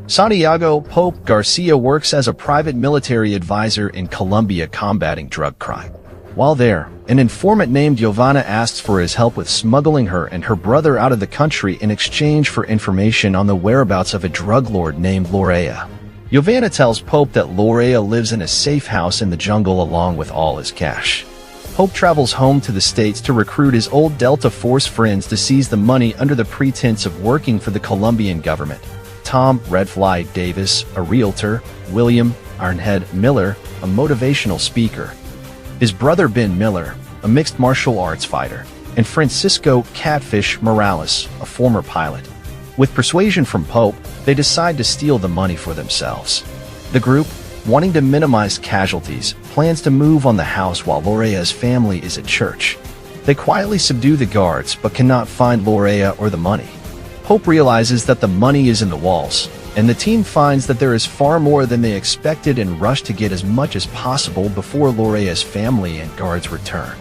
Santiago Pope Garcia works as a private military advisor in Colombia combating drug crime. While there, an informant named Giovanna asks for his help with smuggling her and her brother out of the country in exchange for information on the whereabouts of a drug lord named Lorea. Giovanna tells Pope that Lorea lives in a safe house in the jungle along with all his cash. Pope travels home to the States to recruit his old Delta Force friends to seize the money under the pretense of working for the Colombian government. Tom Redfly Davis, a realtor, William Ironhead Miller, a motivational speaker, his brother Ben Miller, a mixed martial arts fighter, and Francisco Catfish Morales, a former pilot. With persuasion from Pope, they decide to steal the money for themselves. The group, wanting to minimize casualties, plans to move on the house while Lorea's family is at church. They quietly subdue the guards but cannot find Lorea or the money. Pope realizes that the money is in the walls, and the team finds that there is far more than they expected and rush to get as much as possible before Lorea's family and guards return.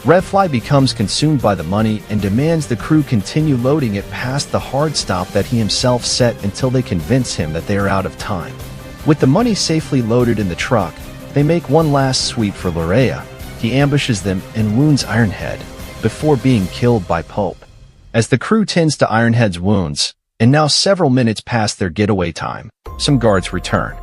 Redfly becomes consumed by the money and demands the crew continue loading it past the hard stop that he himself set until they convince him that they are out of time. With the money safely loaded in the truck, they make one last sweep for Lorea. He ambushes them and wounds Ironhead, before being killed by Pope. As the crew tends to Ironhead's wounds, and now several minutes past their getaway time, some guards return.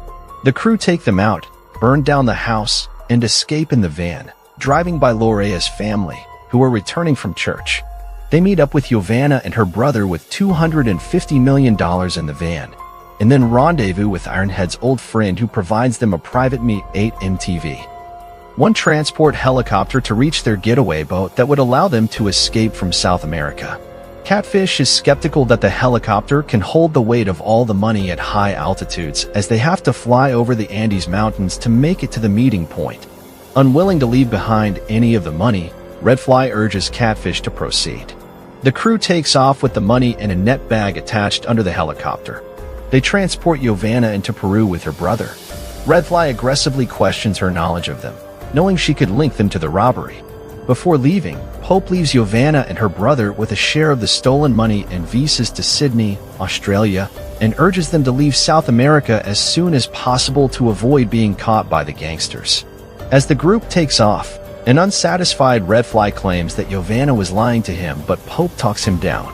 The crew take them out, burn down the house, and escape in the van, driving by Lorea's family, who are returning from church. They meet up with Giovanna and her brother with $250 million in the van, and then rendezvous with Ironhead's old friend who provides them a private Mi-8 MTV. One transport helicopter to reach their getaway boat that would allow them to escape from South America. Catfish is skeptical that the helicopter can hold the weight of all the money at high altitudes as they have to fly over the Andes Mountains to make it to the meeting point. Unwilling to leave behind any of the money, Redfly urges Catfish to proceed. The crew takes off with the money in a net bag attached under the helicopter. They transport Giovanna into Peru with her brother. Redfly aggressively questions her knowledge of them, knowing she could link them to the robbery. Before leaving, Pope leaves Giovanna and her brother with a share of the stolen money and visas to Sydney, Australia, and urges them to leave South America as soon as possible to avoid being caught by the gangsters. As the group takes off, an unsatisfied Redfly claims that Giovanna was lying to him, but Pope talks him down.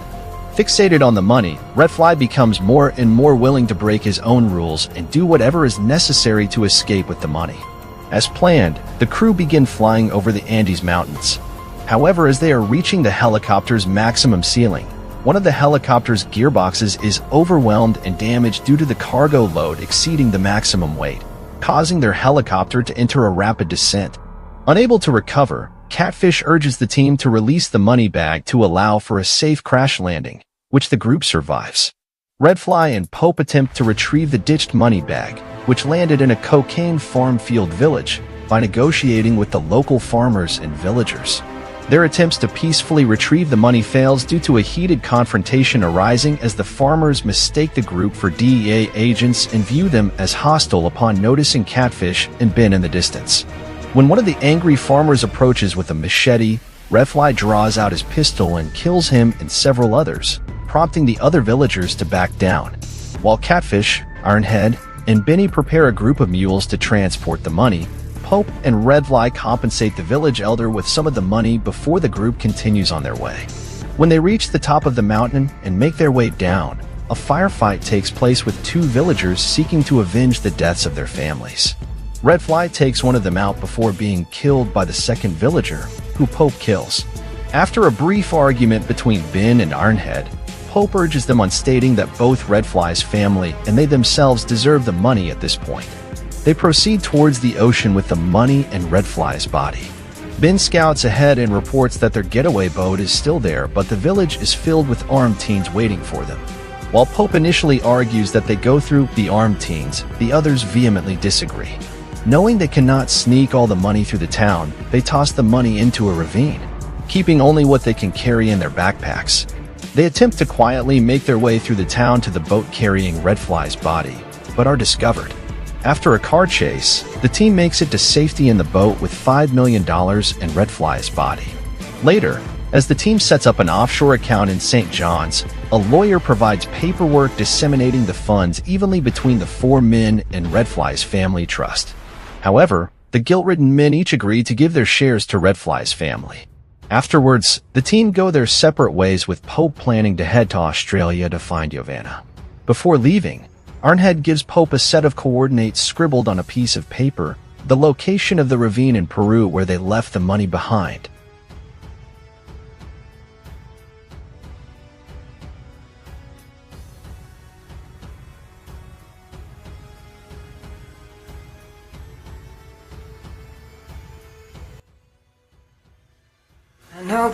Fixated on the money, Redfly becomes more and more willing to break his own rules and do whatever is necessary to escape with the money. As planned, the crew begin flying over the Andes Mountains. However, as they are reaching the helicopter's maximum ceiling, one of the helicopter's gearboxes is overwhelmed and damaged due to the cargo load exceeding the maximum weight, causing their helicopter to enter a rapid descent. Unable to recover, Catfish urges the team to release the money bag to allow for a safe crash landing, which the group survives. Redfly and Pope attempt to retrieve the ditched money bag, which landed in a cocaine farm field village, by negotiating with the local farmers and villagers. Their attempts to peacefully retrieve the money fails due to a heated confrontation arising as the farmers mistake the group for DEA agents and view them as hostile upon noticing Catfish and Ben in the distance. When one of the angry farmers approaches with a machete, Redfly draws out his pistol and kills him and several others, prompting the other villagers to back down. While Catfish, Ironhead, and Benny prepare a group of mules to transport the money, Pope and Redfly compensate the village elder with some of the money before the group continues on their way. When they reach the top of the mountain and make their way down, a firefight takes place with two villagers seeking to avenge the deaths of their families. Redfly takes one of them out before being killed by the second villager, who Pope kills. After a brief argument between Ben and Ironhead, Pope urges them on stating that both Redfly's family and they themselves deserve the money at this point. They proceed towards the ocean with the money and Redfly's body. Ben scouts ahead and reports that their getaway boat is still there, but the village is filled with armed teens waiting for them. While Pope initially argues that they go through the armed teens, the others vehemently disagree. Knowing they cannot sneak all the money through the town, they toss the money into a ravine, keeping only what they can carry in their backpacks. They attempt to quietly make their way through the town to the boat carrying Redfly's body, but are discovered. After a car chase, the team makes it to safety in the boat with $5 million and Redfly's body. Later, As the team sets up an offshore account in St. John's, a lawyer provides paperwork disseminating the funds evenly between the 4 men in Redfly's family trust. However, the guilt-ridden men each agree to give their shares to Redfly's family. Afterwards, the team go their separate ways, with Pope planning to head to Australia to find Giovanna. Before leaving, Arnhead gives Pope a set of coordinates scribbled on a piece of paper, the location of the ravine in Peru where they left the money behind. I know